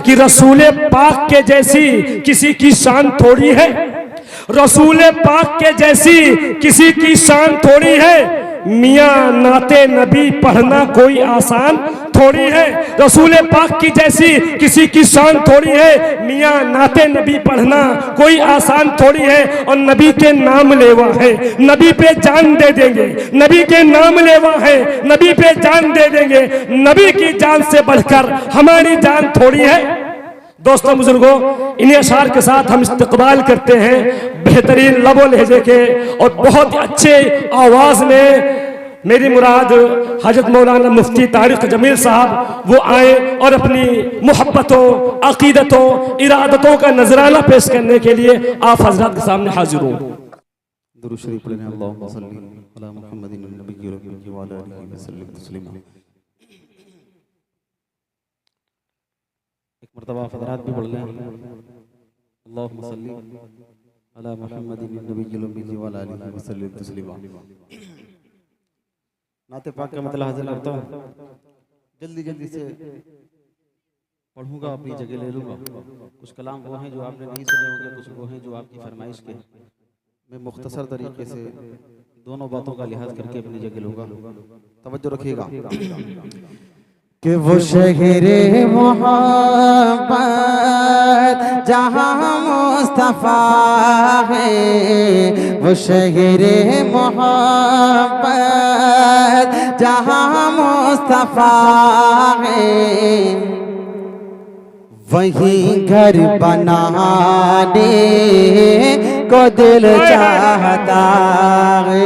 कि रसूल पाक के जैसी किसी की शान थोड़ी है, रसूल पाक के जैसी किसी की शान थोड़ी है। मियाँ नाते नबी पढ़ना कोई आसान थोड़ी है, रसूल पाक की जैसी किसी की शान थोड़ी है। मियाँ नाते नबी पढ़ना कोई आसान थोड़ी है। और नबी के नाम लेवा है, नबी पे जान दे देंगे, नबी के नाम लेवा है, नबी पे जान दे देंगे। नबी की जान से बढ़कर हमारी जान थोड़ी है। दोस्तों बुजुर्गों, इन्हीं अशार के साथ हम इस्तकबाल करते हैं बेहतरीन लबो लहजे के और बहुत अच्छे आवाज़ में। मेरी मुराद हजरत मौलाना मुफ्ती तारिक जमील साहब वो आए और अपनी मोहब्बतों, अकीदतों, इरादतों का नजराना पेश करने के लिए आप हजरत के सामने हाजिर हूँ। दुरूद शरीफ पढ़ें। अल्लाहुम्मा सल्ली अला मुहम्मदिन नबी व आलिहि वसल्लम तस्लीमा। एक मरतबा फदरात भी पढ़ लें। अल्लाहुम्मा सल्ली अला मुहम्मदिन नबी व आलिहि वसल्लम तस्लीमा। नाते पाक का मतलब हाजिर करता हूँ, जल्दी जल्दी से पढ़ूंगा, अपनी जगह ले लूँगा। कुछ कलाम वो हैं जो आपने नहीं सुने होंगे, कुछ वो हैं जो आपकी फरमाइश के। मैं मुख्तसर तरीके से दोनों बातों का लिहाज करके अपनी जगह लूँगा, तवज्जो रखिएगा। कि वो शहरे मोहब्बत जहाँ मुस्तफ़ा है, वो शहरे मोहब्बत जहाँ मुस्तफ़ा है, वहीं घर बनाने को दिल चाहता है।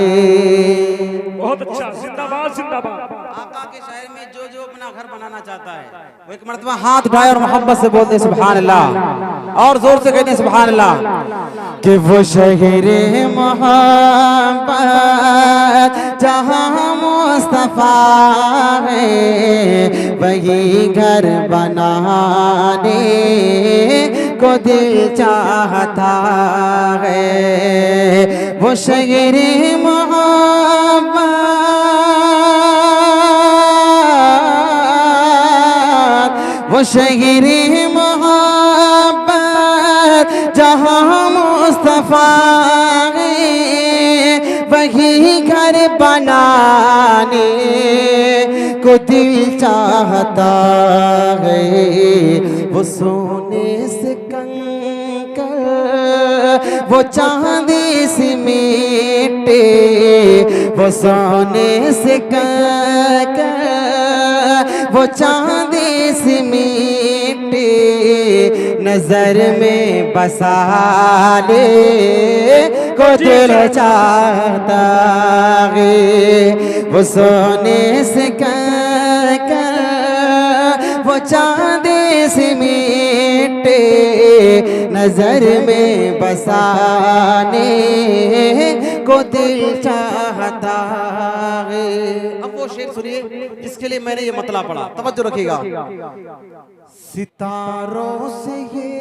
बहुत अच्छा, जिंदाबाद जिंदाबाद। आका के शहर में जो जो अपना घर बनाना चाहता है वो एक मरतबा हाथ उठाए और मोहब्बत से बोलते सुभान अल्लाह, और जोर से कहते सुभान अल्लाह। कि वो शहरे मोहब्बत जहाँ मुस्तफ़ा है, वही घर बनाने को दिल चाहता है। वो शहरे मोहब्बत वो शहरे मोहब्बत जहाँ मुस्तफ़ा है, वही घर बनाने को दिल चाहता है। वो सोने से कंकर, वो चांदी से मीठे, वो सोने से कंकर, वो चांदी से मीठे, नजर में बसाने को दिल चाहता है। वो सोने से कंकर, वो चांदी से मीठे, नजर में बसाने को दिल चाहता है। अब वो शेर सुनिए जिसके लिए मैंने ये मतला पढ़ा, तवज्जो रखिएगा। सितारों से ये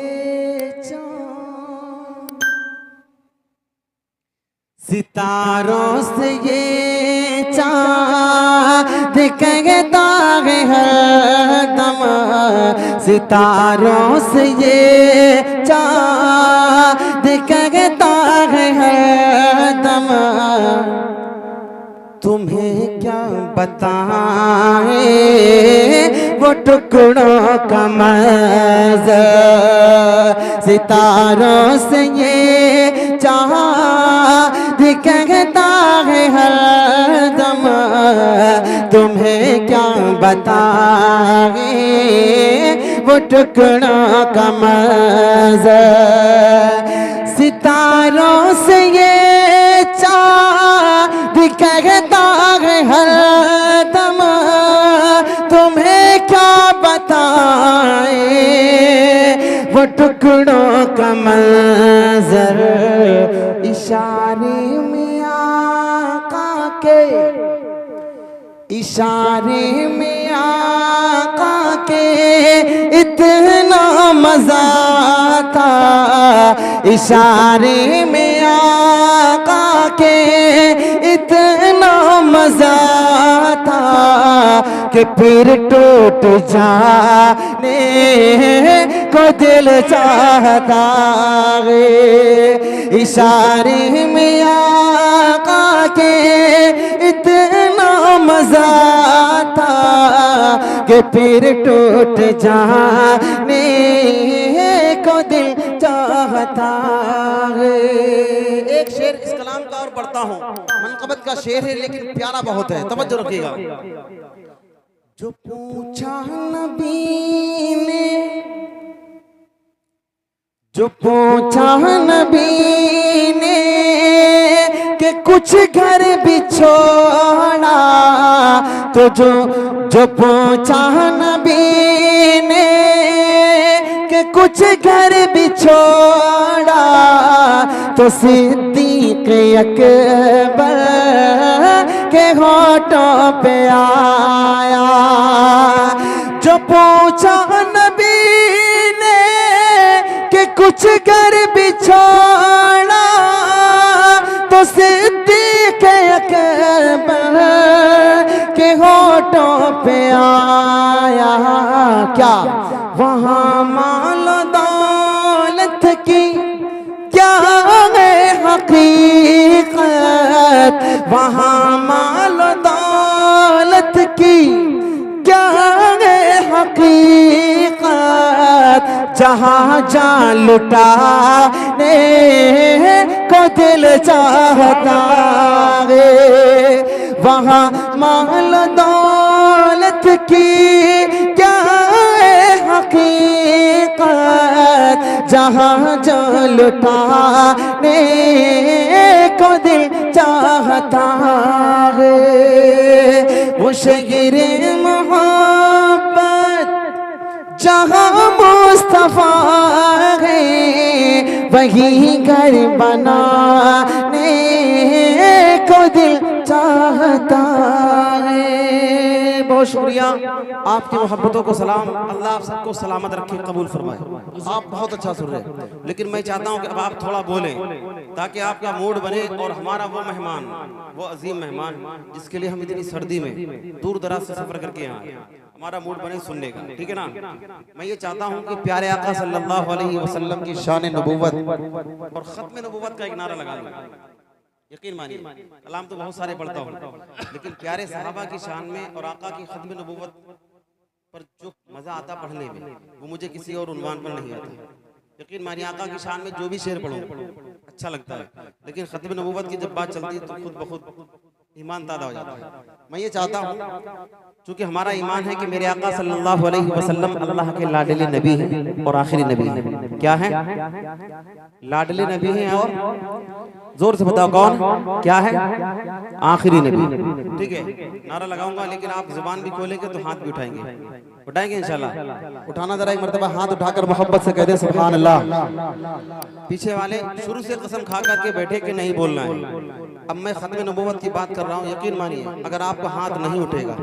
चाँद, सितारों से ये चाँद कहता है हरदम, सितारों से ये चाँद कहता है हरदम, तुम्हें क्या बताएं वो टुकड़ों का मंज़र। सितारों से ये चाँद कहता है हरदम, तुम्हें क्या बताएं वो टुकड़ों का मंज़र। सितारों से ये चाँद कहता है हरदम, तुम्हें क्या बताएं वो टुकड़ों का मंज़र। इशारे में आका के, इशारे में आका के इतना मज़ा था, इशारे में आका के इतना मज़ा था कि फिर टूट जाने को दिल चाहता है। इशारे में आका के इतना मजा था कि फिर टूट जाने को दिल चाहता है। एक शेर इस कलाम का और पढ़ता हूँ, मनक़बत का शेर है लेकिन प्यारा बहुत है, तवज्जो रखिएगा। जो पूछा नबी ने, जो पूछा नबी ने कि कुछ घर भी छोड़ा, तो जो पूछा नबी ने कि कुछ घर भी छोड़ा, तो सिद्दीक़ अकबर के होठों पे आया। जो पूछा नबी ने कि कुछ घर भी छोड़ा, तो सिद्दीक़ अकबर के होठों पे आया। क्या वहाँ माल दौलत की क्या है हकीकत, वहाँ माल दौलत की क्या है हकीकत, जहाँ जान लुटाने को दिल चाहता है। वहाँ माल दौलत की क्या है हकीकत, जहाँ जान लुटाने को दिल चाहता है। वो शहीरे मोहब्बत जहाँ मुस्तफा है, वही घर बनाने को दिल चाहता है। बहुत शुक्रिया, आपकी मोहब्बतों को सलाम। अल्लाह आप सबको सलामत रखे, कबूल फरमाए। आप बहुत अच्छा सुन रहे हैं, लेकिन मैं चाहता हूँ कि अब आप थोड़ा बोलें ताकि आपका मूड बने और हमारा वो मेहमान, वो अजीम मेहमान जिसके लिए हम इतनी सर्दी में दूर दराज से सफर करके आए, हमारा मूड बने सुनने का, ठीक है ना। मैं ये चाहता हूँ कि प्यारे आका सल्लल्लाहु अलैहि वसल्लम की शान नबूवत और खत्म नबूवत का एक नारा लगा दूँ। यकीन मानिए, कलाम तो बहुत सारे पढ़ता हूँ, लेकिन प्यारे सहाबा की शान में और आका की खत्म नबूवत पर जो मजा आता पढ़ने में, वो मुझे किसी और उन्वान पर नहीं आता। यकीन मानिए, आका की शान में जो भी शेर पढ़ो अच्छा लगता है, लेकिन खत्म नबूवत की जब बात चलती है तो खुद ब खुद ईमान ताज़ा हो जाता है। मैं ये चाहता हूँ, चूंकि हमारा ईमान है कि मेरे आका सल्लल्लाहु अलैहि वसल्लम अल्लाह के लाडले नबी हैं और आखिरी नबी हैं। क्या है? लाडले नबी हैं और जोर से बताओ कौन क्या है? आखिरी नबी। ठीक है, नारा लगाऊंगा लेकिन आप जुबान भी खोलेंगे तो हाथ भी उठाएंगे, उठाएंगे इंशाल्लाह। उठाना जरा एक मर्तबा हाथ उठाकर मोहब्बत से कह दे सुभान अल्लाह। पीछे वाले शुरू से कसम खा करके बैठे कि नहीं बोलना है। अब मैं खत्म नबूवत की बात कर रहा हूँ, यकीन मानिए अगर आपका हाथ नहीं उठेगा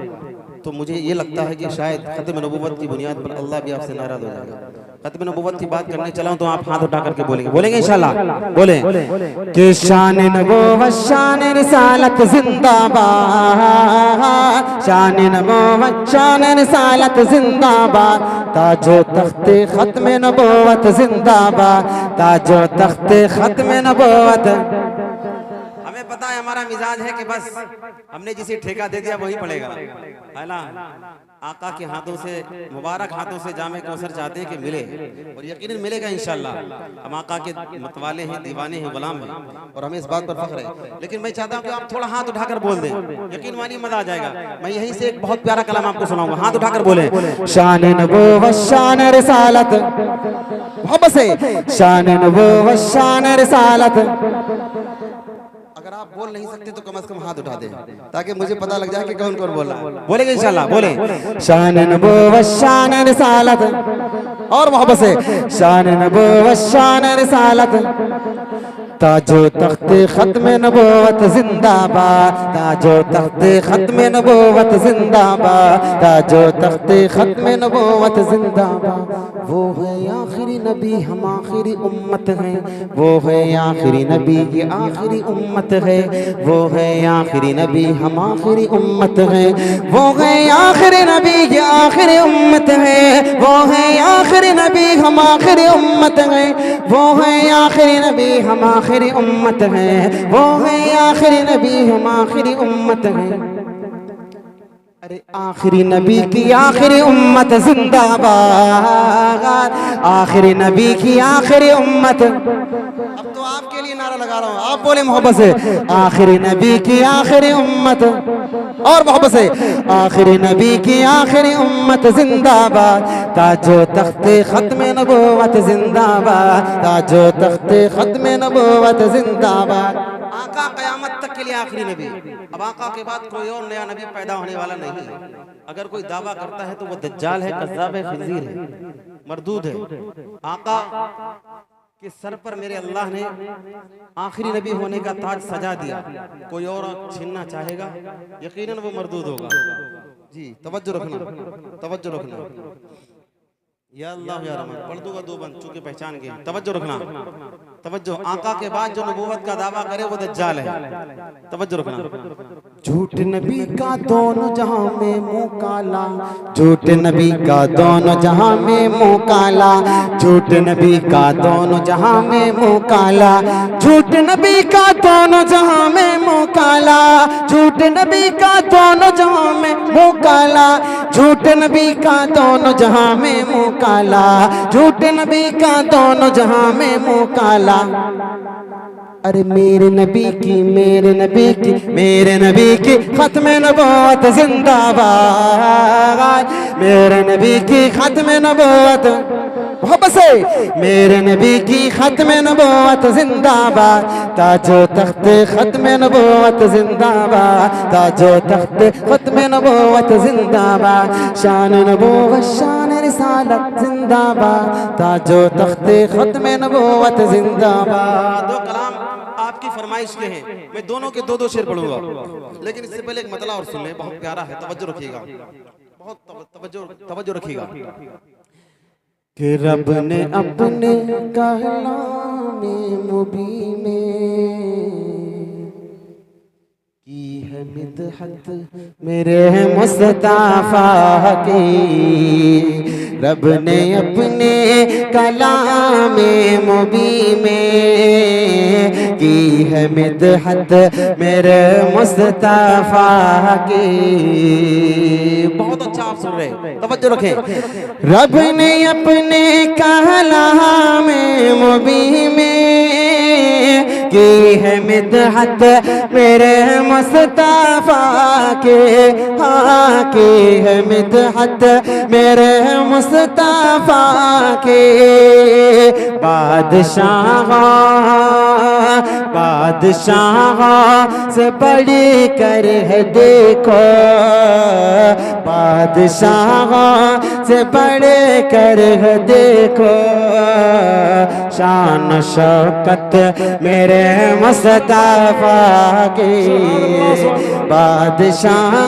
तो मुझे ये लगता है कि शायद खत्म नबूवत की बुनियाद पर अल्लाह भी आपसे नाराज हो जाएगा। खत्म नबूवत की बात करने चला हूं तो आप हाथ उठा करके बोलेंगे इंशाल्लाह। बोले कि शान नबूवत शान रिसालत जिंदाबाद, शान नबूवत शान रिसालत जिंदाबाद, ताजो तख्ते खत्म नबूवत जिंदाबाद, ताजो तख्ते खत्म नबूवत। हमें पता है हमारा मिजाज है कि बस हमने जिसे ठेका दे दिया वही पड़ेगा, है ना। आका के हाथों से, मुबारक हाथों से जामे कौसर चाहते हैं कि मिले, और यकीनन मिलेगा इंशाल्लाह। हम आका के मतवाले हैं, दीवाने हैं, गुलाम हैं, और हमें इस बात पर फख्र है। लेकिन मैं चाहता हूं कि आप थोड़ा हाथ उठाकर बोल दें, यकीन मानिए मजा आ जाएगा। मैं यहीं से एक बहुत प्यारा कलाम आपको सुनाऊंगा, हाथ उठाकर बोले शान नबूवत शान रिसालत, मोहब्बत से शान नबूवत शान रिसालत। अगर आप बोल नहीं सकते तो कम से कम हाथ उठा दें ताकि मुझे पता लग जाए कि कौन कौन बोल रहा है। बोलेंगे इंशाल्लाह। बोले शान नबूवत शान रिसालत, और मोहब्बत से शान नबूवत शान रिसालत, ताजो तख्ते खत्म नबूवत जिंदाबाद, ताजो तख्ते खत्म नबूवत जिंदाबाद, ताजो तख्ते खत्म नबूवत जिंदाबाद। वो है आखिरी नबी, हम आखिरी उम्मत हैं। वो है आखिरी नबी, ये आखिरी उम्मत है। वो है आखिरी नबी, हम आखिरी उम्मत हैं। वो है आखिरी नबी, ये आखिरी उम्मत है। वो है आखिरी नबी, हम आखिरी उम्मत हैं। वो है आखिरी नबी, हम आखिरी उम्मत हैं। वो है आखिरी नबी, हम आखिरी उम्मत हैं। अरे आखिरी नबी की आखिरी उम्मत जिंदाबाद, आखिरी नबी की आखिरी उम्मत। अब तो आपके लिए नारा लगा रहा हूँ, आप बोले मोहब्बत से, आखिरी नबी की आखिरी उम्मत। और मोहब्बत से, आखिरी नबी की आखिरी उम्मत जिंदाबाद, ताजो तख्ते खत्म नबूवत जिंदाबाद, ताजो तख्ते खत्म नबूवत जिंदाबाद। आका कयामत तक के लिए आखिरी नबी। अब आका के बाद कोई और नया नबी पैदा होने वाला नहीं। अगर कोई दावा करता है तो वो दज्जाल है, कज़्ज़ाब है, खिंजीर है, मरदूद है। आका के सर पर मेरे अल्लाह ने आखिरी नबी होने का ताज सजा दिया। कोई और छीनना चाहेगा, यकीनन वो मरदूद होगा। जी तवज्जो रखना, तवज्जो रखना। या अल्लाह या रहमान, पढ़ दूंगा दो बंद चूंकि पहचान गए। तवज्जो रखना, तवज्जो। आका के बाद जो नबूवत का दावा करे वो दज्जाल है। तवज्जो रखना। झूठ नबी का दोनों जहां में मुंह काला, झूठ नबी का दोनों जहां में मुंह काला, झूठ नबी का दोनों जहां में मुंह काला, झूठ नबी का दोनों जहां में मुंह काला, झूठ नबी का दोनों जहां में मुंह काला, झूठ नबी का दोनों जहां में मुंह काला, झूठ नबी का दोनों जहां में मुंह काला। अरे मेरे नबी की, मेरे नबी की, मेरे नबी की खत्म नबूवत जिंदाबाद, मेरे नबी की खत्म नबूवत। मोहब्बत से, मेरे नबी की खत्म नबूवत जिंदाबाद, ताजो तख्ते खत्म नबूवत जिंदाबाद, ताजो तख्ते खत्म नबूवत जिंदाबाद, शान नबूवत शान रिसालत जिंदाबाद, ताजो तख्ते खत्म नबूवत जिंदाबाद। दो कलाम आपकी फरमाइश के हैं, मैं दोनों के दो दो शेर पढ़ूंगा, लेकिन इससे पहले एक मतला और सुन लें, बहुत प्यारा है। तवज्जो रखिएगा, बहुत तवज्जो रखिएगा। कि रब ने अपने कलामे मुबीन में की है मिदहत मेरे मुस्तफा की, रब ने अपने कलामे मुबीन में की है मिदहत मेरे मुस्तफा की। बहुत अच्छा आप सुन रहे हैं, तवज्जो रखें। रब ने अपने कलामे मुबीन में की है मिदहत मेरे मुस्तफा के, हाँ की है मिदहत मेरे मुस्तफा के। बादशाह बादशाह से बड़ी कर है देखो, बादशाह से बड़े कर है देखो, शान शौकत मेरे मुस्तफा की। बादशाह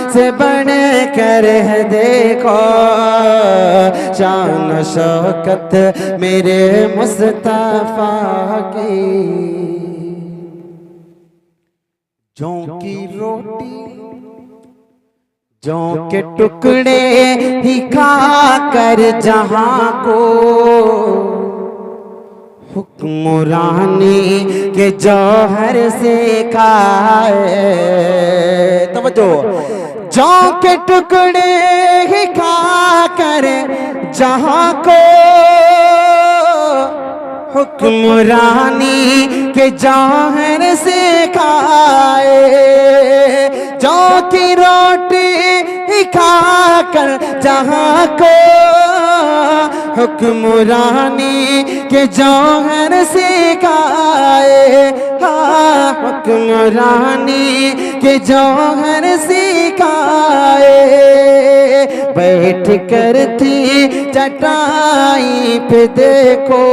से बड़े कर है देखो, शान शौकत मेरे मुस्तफा की। जौ की रोटी जौ के टुकड़े ही खा कर जहां को हुक्मरानी के जौहर से खाए। तवज्जो। जौ के टुकड़े ही खा कर जहां को हुक्मरानी के जौहर से खाए। जौ की रोटी ही खाकर जहां को हुक्मरानी के जौहर से खाए, हाँ हुक्मरानी के जौहर से खाए। बैठ कर थी चटाई पे देखो,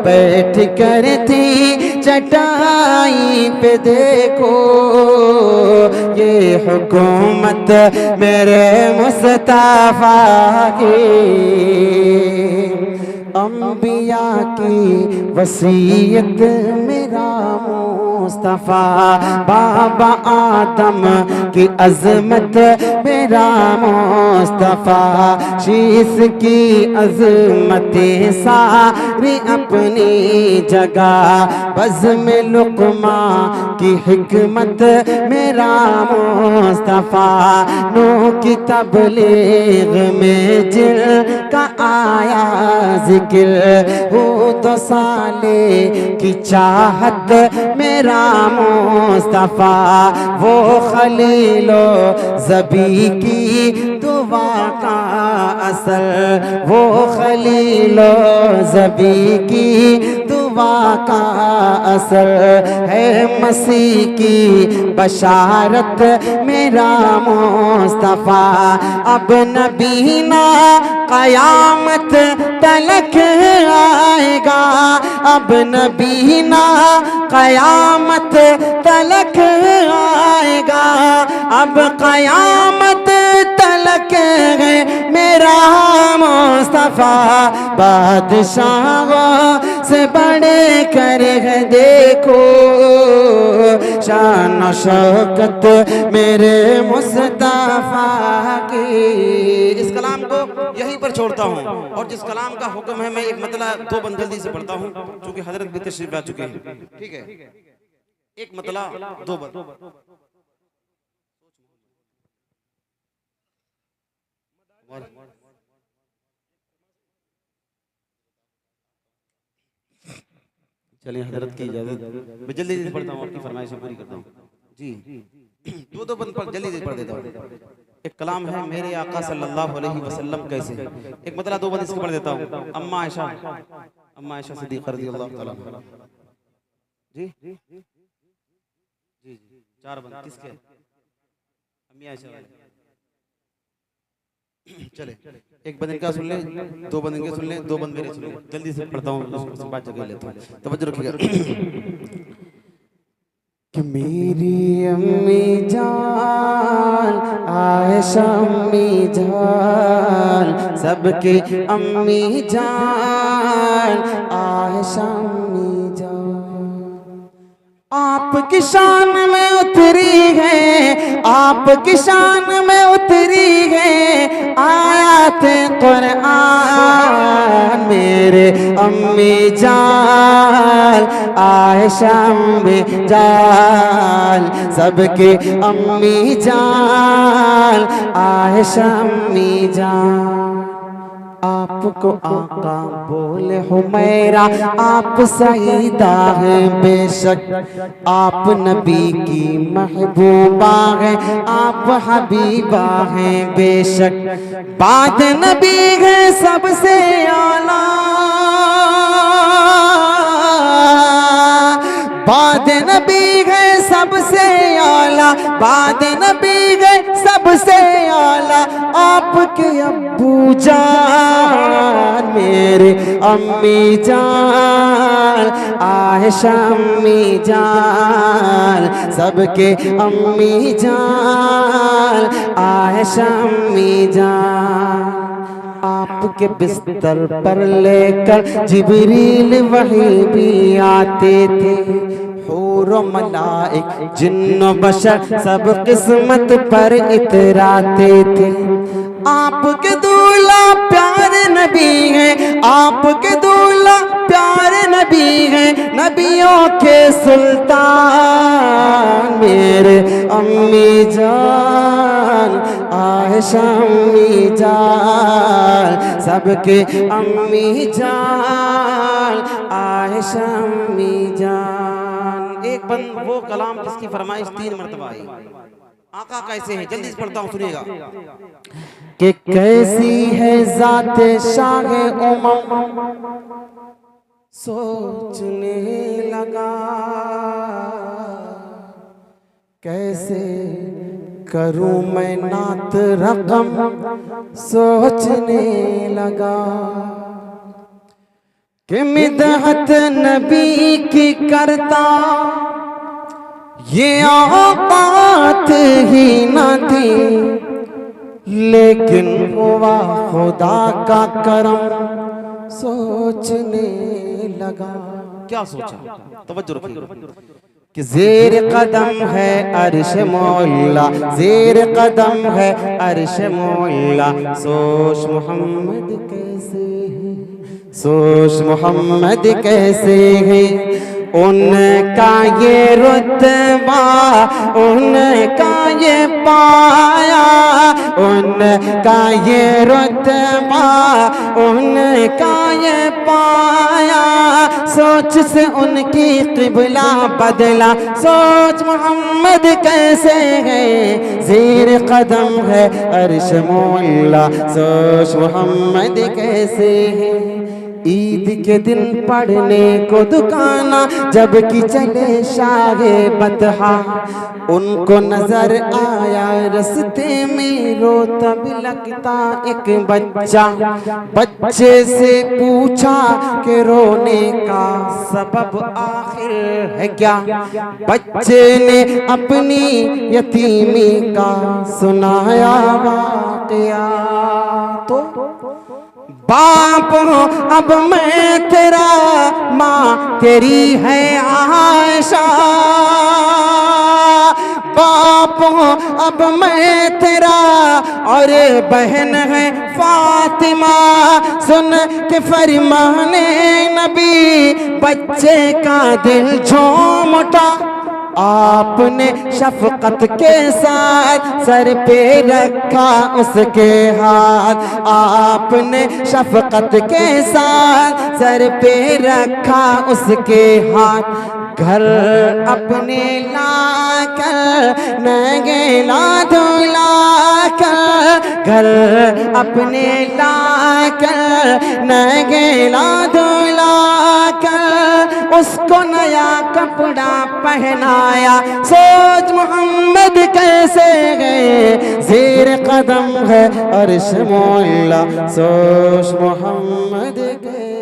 बैठ कर थी चटाई पे देखो ये हुकूमत मेरे मुस्तफा की अंबिया की वसीयत मेरा मुस्तफा बाबा आदम की अजमत मेरा मुस्तफा शीश की अजमत सारी अपनी जगह बज़्म लुक़मा की हिकमत मेरा मुस्तफा नू की तबलीग में जिनका आया जिक्र हो तो साले की चाहत मेरा मुस्तफा वो खलीलो ज़बी की दुआ का असर वो खलीलो ज़बी की दुआ का असर है मसीह की बशारत मेरा मुस्तफा अब नबीना क़यामत तलक आएगा अब नबीना क़यामत तलक आएगा अब क़यामत तलक है मेरा मुस्तफा बादशाहों से बड़े कर है देखो शान और शौकत मेरे मुस्तफा की। इस कलाम को यहीं पर छोड़ता हूँ और जिस कलाम का हुक्म है मैं एक मतलब दो बंद जल्दी से पढ़ता हूँ क्योंकि हजरत भी तशरीफ ला चुके हैं। ठीक है, एक मतला दो बंद। चलिए हजरत की इजाजत मैं जल्दी से पढ़ता हूँ आपकी फरमाइशें पूरी करता हूँ जी। दो बंद पर जल्दी से पढ़ देता हूँ। एक कलाम है मेरे आका सल्लल्लाहु अलैहि वसल्लम कैसे एक मतलब दो बंद इसको पढ़ देता हूँ। अम्मा आयशा सिद्दीक़ा रज़ियल्लाहु तआला जी जी जी चार बंद किसके अम्मी आयशा चले एक बंद इनका सुन ले दो बंद इनके सुन ले दो बंद मेरे सुन ले जल्दी से पढ़ता हूँ बात जगह लेता हूँ तवज्जो रखिएगा कि मेरी अम्मी जान आयशा अम्मी जान सबके अम्मी जान आयशा अम्मी जान आपकी शान में उतरी है आपकी शान में उतरी है आयत कुरान मेरे अम्मी जान आयशा अम्मी जान सबके अम्मी जान आयशा अम्मी जान आपको आका बोले हुमैरा आप सईदा हैं बेशक आप नबी की महबूबा हैं आप हबीबा हैं बेशक बाद नबी है सबसे आला बाद नबी है सबसे आला बाद नबी है सबसे आला आपके अब्बू जान मेरे अम्मी जान आयशा अम्मी जान सबके अम्मी जान आयशा अम्मी जान आपके बिस्तर पर लेकर जिब्रील वहीं भी आते थे हूर मलाइक जिन्न बशर सब किस्मत पर इतराते थे आपके दूल्हा प्यारे नबी हैं आपके दूल्हा प्यारे नबी हैं नबियों के सुल्तान मेरे अम्मी जान आयशा अम्मी जान सबके अम्मी जान आयशा अम्मी जान। एक बंद वो कलाम जिसकी फरमाइश 3 मरतबा आई आका कैसे है जल्दी से पढ़ता हूँ सुनिएगा कि कैसी है ज़ाते शाह उमम सोचने लगा कैसे करूं मैं नात रकम सोचने लगा कि मिदहत नबी की करता ये औकात ही न थी, लेकिन हुआ खुदा का करम सोचने लगा। क्या सोचा? तवज्जो रखिए कि जेर कदम है अर्श मौला, जेर कदम है अर्श मौला, सोच मोहम्मद कैसे है, सोच मोहम्मद कैसे है, उनका ये रुतबा उनका ये पाया, उनका ये रुतबा उनका ये पाया, सोच से उनकी क़िबला बदला, सोच मोहम्मद कैसे है, ज़ेर कदम है अर्श मौला, सोच मोहम्मद कैसे है। ईद के दिन पढ़ने को दुकाना जबकि चले शाहे बतहा, उनको नजर आया रस्ते में रोता बिलखता एक बच्चा, बच्चे से पूछा कि रोने का सबब आखिर है क्या, बच्चे ने अपनी यतीमी का सुनाया वाक़या। तो बाप अब मैं तेरा, माँ तेरी है आयशा, बाप अब मैं तेरा और बहन है फातिमा, सुन के फरमाने नबी बच्चे का दिल झूम उठा, आपने शफकत के साथ सर पे रखा उसके हाथ, आपने शफकत के साथ सर पे रखा उसके हाथ, घर अपने लाकर नगेला धुला कर, घर अपने लाकर नगेला धुला कर, उसको नया कपड़ा पहनाया, सोच मोहम्मद कैसे गए, ज़ेर कदम है अर्श मौला, सोच मोहम्मद कैसे